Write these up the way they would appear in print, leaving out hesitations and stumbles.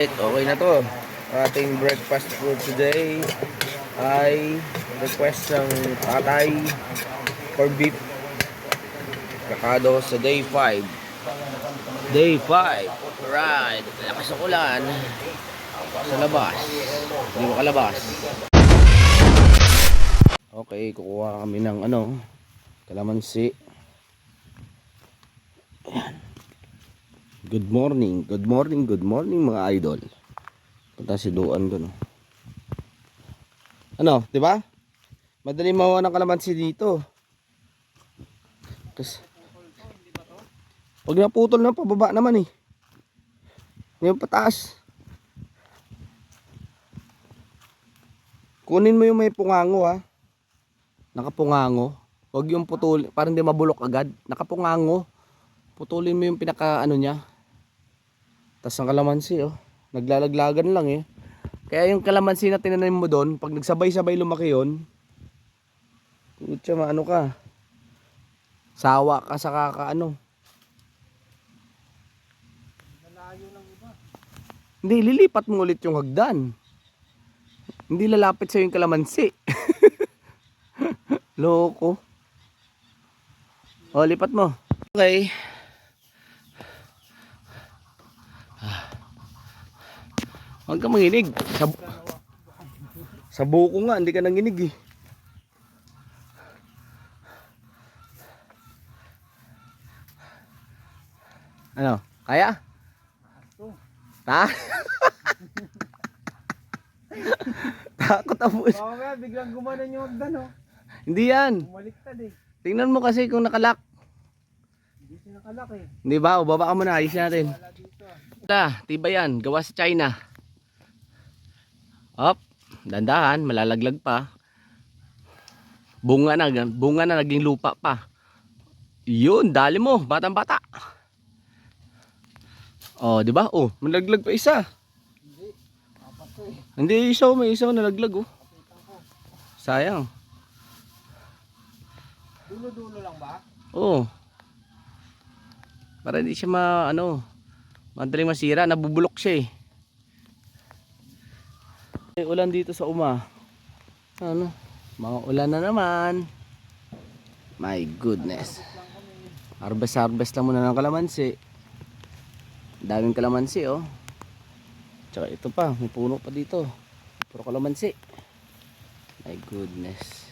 Okay na to. Ating breakfast food today ay request ng tatay for beef. Kakado sa day 5. Day 5. Right. Lakas ng ulan sa labas. Hindi makalabas. Okay, kukuha kami ng kalamansi. Ayan. Good morning mga idol. Punta si Duan doon. Di ba? Madali makuha ng kalamansi dito. Kasi pag naputol na pababa naman eh. Ngayon pataas. Kunin mo yung may pungango ha. Nakapungango. Huwag yung putol, parang hindi mabulok agad. Nakapungango. Putulin mo yung pinaka niya. Tas ang kalamansi naglalaglagan lang eh. Kaya yung kalamansi na tinanim mo doon, pag nagsabay-sabay lumaki yun, putya maano ka. Sawa ka sa kakaano. Lalayo ng iba. Hindi, lilipat mo ulit yung hagdan. Hindi lalapit sa yung kalamansi. Loko. Lipat mo. Okay. Huwag ka manginig. Sa buko nga, hindi ka nanginig eh. Kaya? Ta? Takot ako. Baka biglang gumanon yung hagdan Hindi yan. Bumaliktad eh. Tingnan mo kasi kung nakalak. Hindi siya nakalak eh. Hindi ba? O baba ka muna, ayos natin. Tiba yan, gawa sa China. Dandahan, malalaglag pa. Bunga na naging lupa pa. Yun, dali mo, batang bata. Di ba? Malaglag pa isa. Hindi, apat to eh. Hindi, may isa nalaglag Sayang. Dulo-dulo lang ba? Para hindi siya madaling masira, nabubulok siya eh. Ulan dito sa mga ulan na naman. My goodness. Harvest lang muna ng kalamansi. Daming kalamansi Tsaka ito pa, may puno pa dito. Puro kalamansi. My goodness.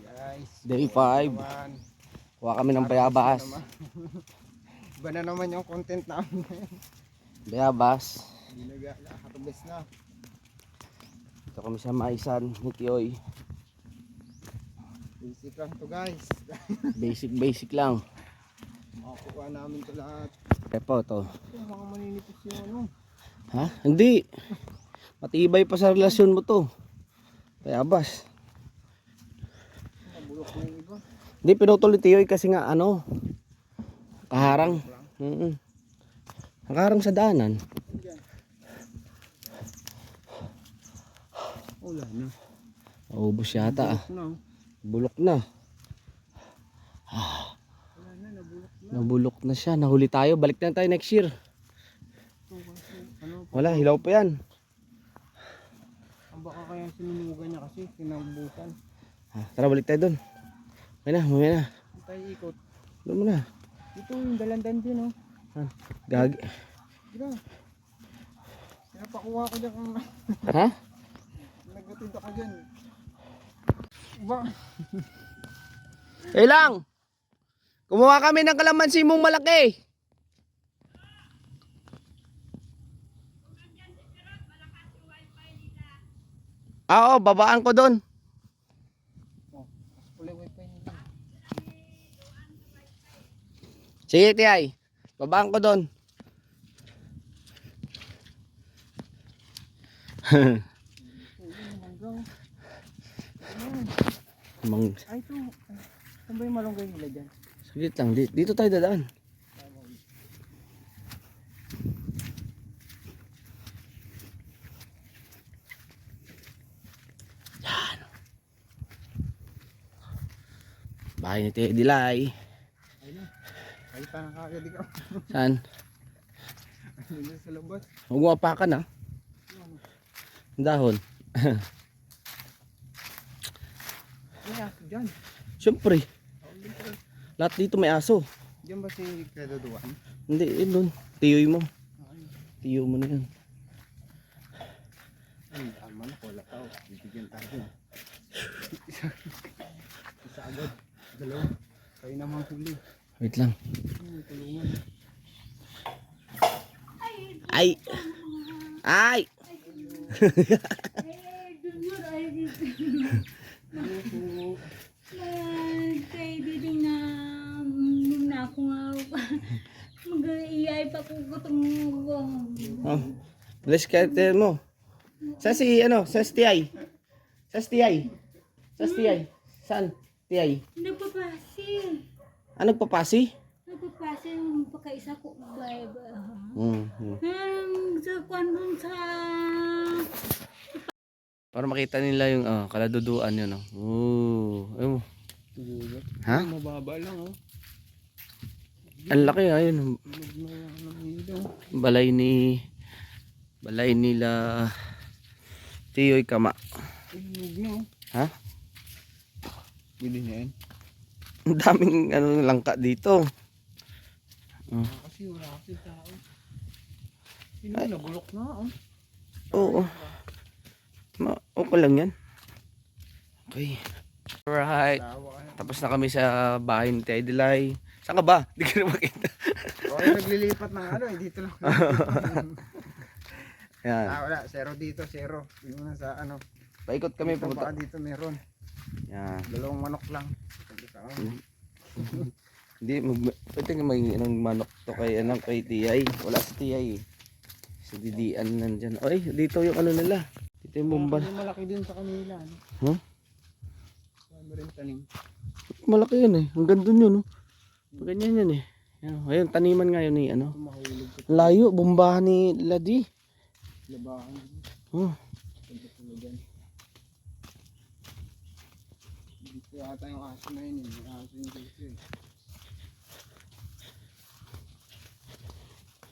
Guys, Day 5. Kuha kami ng bayabas. Iba na naman yung content namin. Bayabas. Harvest na. Ito kami sa maisan ni Tioy. Basic lang to guys. Basic lang. Makukuha namin to lahat. Epo to. Mga maninipis yung Ha? Hindi. Matibay pa sa relasyon mo to. Bayabas. Nabulok na yung iba. Hindi, pinutol ni Tioy kasi nga kaharang. Nakaharang sa daanan. Wala na. Ubus yata Bulok na. Bulok na. Nabulok na siya. Nahuli tayo. Balik na tayo next year. Wala, hilaw pa yan. Ang baka kaya sinunugan niya kasi kinabutan. Tara, balik tayo dun. Mamaya na. Tayo ikot. Doon mo na. Ito yung dalandan din Gagi. Gira. Kaya pakuha ko dyan kung Ha? nagatindo ka dyan. Ba? Lang! Kumuha kami ng kalamansi mong malaki. Babaan ko doon. Kulay wifi nila. Sige, Tiyay. Babaan ko doon. Ay, ito. Saan ba yung malunggay nila dyan? Saglit lang. Dito tayo dadaan. Yan. Bahay ni Teddy Lai. Ay na. Ay, parang kagad ikaw. Saan? Hindi sa labas. Huwag mo apakan ha. Ang dahon. May aso dyan. Siyempre. Lahat dito may aso. Diyan ba si Kaduduan? Hindi, yun doon. Tiyoy mo. Tiyo mo na yan. Ay, tama na. Wala tao. Bibigyan tayo. Isa agad. Dalawa. Kayo naman huli. Wait lang. Tulungan. Ay! Ay! Kay dito na ako nga mag-iay pa ko gutong Oh. Bless ka mo. Sa si ano? Sa STI. Sa STI. Sa STI. Saan? TI. nagpapasi. Ano papasi? Nagpapasi yung pagkaisa ko ba. Mm. Sa kwan dun sa Para makita nila yung kaladuduan yun. Ayun. Ha? Mababa lang oh. Ang laki ayun. Balay nila Tiyoy Kama. Inog na oh. Ha? Pwede na yan. Ang daming langka dito. Kasi wala kasi tao. Sino nabulok na oh. Oo. Okay lang yan. Okay. Alright. Tawa ka na. Tapos na kami sa bahay ni Tia Delay. Saan ka ba? Hindi ka na makita. Okay, naglilipat ng ano eh. Dito lang. Yan. Wala. Zero dito. Zero. Yung na sa ano. Paikot kami Dito pupunta. baka dito meron. Yan. Dalawang manok lang. Hindi, pwede nga maging ng manok to kay Tiyay. Wala si Tiyay. Si Didian nandyan. Oy, dito yung ano nila. Dito yung bomba. Malaki din sa kanila. Ano? Huh? Ano rin tanim. Malaki yun eh. Hanggang dun yun. Ganyan yun eh. Yan. Ayun, taniman nga yun eh. Ano? Mahulog ko. Layo, bombahan ni Ladi. Labahan. Oh. Dito ata yung aso na yun eh. Yung aso yung dito eh.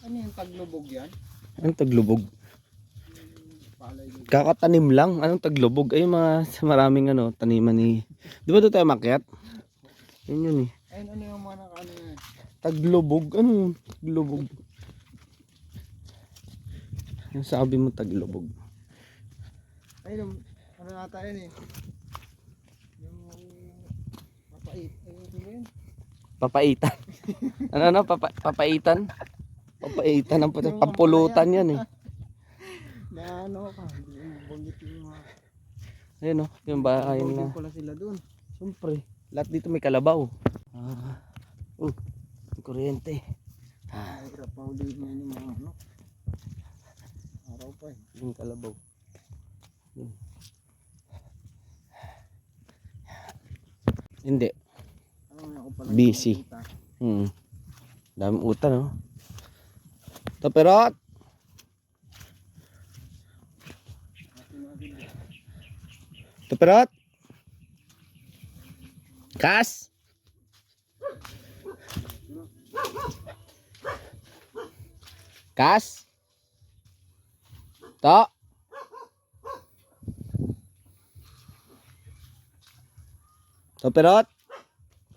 Ano yung taglubog yan? Anong taglubog? Palay dito. Kakatanim lang. Anong taglubog? Ay maraming taniman ni... Di ba doon tayo makyat? Yun yun eh. Ayun, ano yung mga nakano yan? Taglubog. Ano yun? Taglubog. Yung sabi mo taglubog. Ayun, ano nata yun eh. Yung mapait. Ayun, ano yun? Papaitan. Papaitan? Papaitan ang Yung pampulutan yan eh. Na ano ka, hindi mo banggit yung mga... Ayun yung bahay Bawal na. din pala sila dun. Siyempre, lahat dito may kalabaw. May kuryente. Ay, rapaw din mo yung mga ano. Araw pa eh. Yung kalabaw. Yun. Hindi. Ako pala Busy. nakikita. Daming utan no. Taperot. Taperot. Kas. Kas. To. Taperot.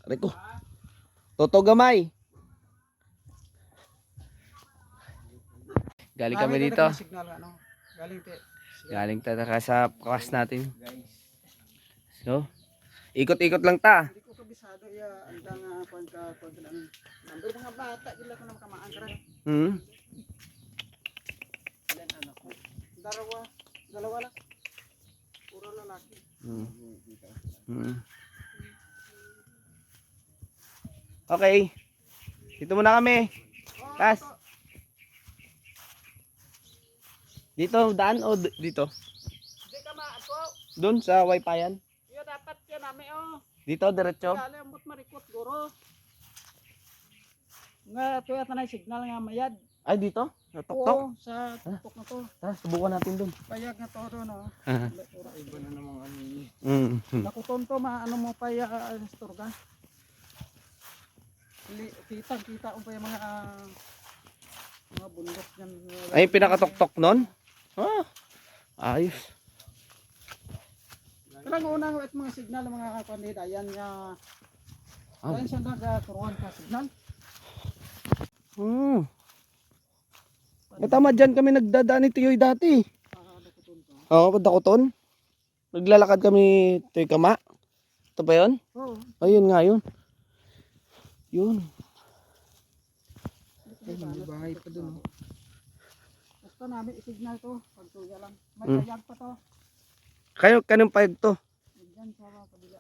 Reko. Toto gamay. Galing kami Marami dito. na signal ano. Galing te. Galing talaga sa class natin. Guys. So, ikot-ikot lang ta. Hindi ko kabisado ya anda nga pagka lang. Number mga bata gila ko na makamaan kara. Ilan anak ko? Dalawa lang. Puro lalaki. Okay. Dito muna kami. Kas. Dito daan o dito? Hindi ka maapo. Doon sa wifi-an. Yo dapat yan nami oh. Dito diretso. Kala ambot marikot guro. Nga tuya tanay signal nga mayad. Ay dito. Sa tuktok. Oo, sa tuktok na to. Tara, subukan natin doon. Payag na to doon oh. Iba na namang ano yun. Mm. to maano mo pa ya store ka. Kita pa yung mga bundok yan. Ay, yung pinakatok-tok nun? Ah, ayos. Karang unang at mga signal mga kapandida, yan nga. Ah. Yan siya nagturuan ka signal. Tama, dyan kami nagdadaan ni Tiyoy dati. Dakuton to. Oo, Dakuton. Naglalakad kami Tiyoy Kama. Ito ba yun? Oo. Ayun nga yun. Yun. Ay, may bahay pa dun. Basta namin isignal to. Pagtuya lang. May Hmm. kayag pa to. Kayo, kanong payag to? Diyan sa kabila.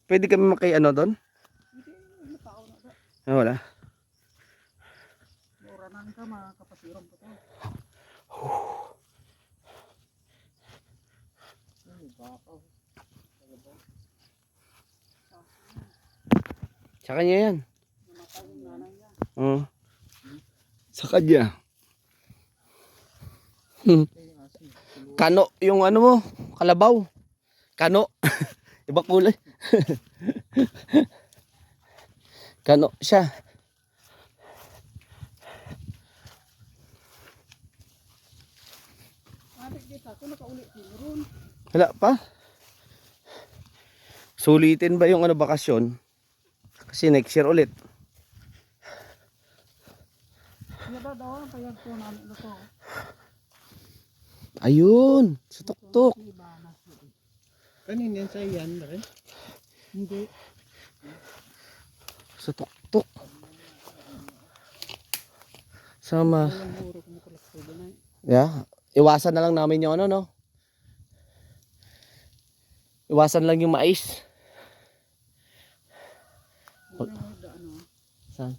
Pwede kami makay ano doon? Hindi, may tao na to. Ah, wala. Oranan ka, makakapasiram pa to. Ay, bakaw. Sa kanya yan. Namatay yung nanay niya. Oo. Sa kanya. Kano, yung ano mo, kalabaw. Kano. Iba kulay. Kano siya. Adik kita, kung nakaulit din ron. Wala pa. Sulitin ba yung ano bakasyon? Kasi next year ulit. Yada daw, ang kayag to namin na to. Ayun, sa tuktok. Kanina yan sa iyan na rin? Hindi. Sa tuktok. Sama. Walang huro kumukulak sa iyan. Yeah. Iwasan na lang namin yung ano, no? Iwasan lang yung mais. Saan?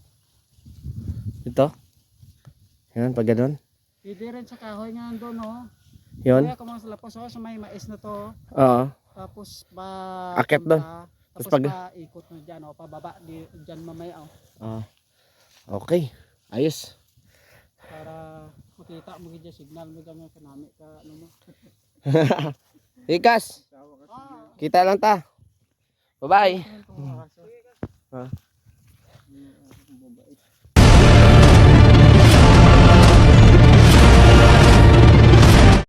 Ito? Yan, pag ganun. Pwede rin sa kahoy nga doon, no? Yun. Kaya kumang sa lapos, oh, sa may mais na to. Oo. Tapos ba... Akit doon. Tapos Tapos pag- pa ikot na dyan, oh, pababa. Dyan mamaya, oh. Ah. Okay. Ayos. Para makita mo dyan signal mo dyan ka namin ka ano mo. Ikas. Kita lang ta. Bye-bye.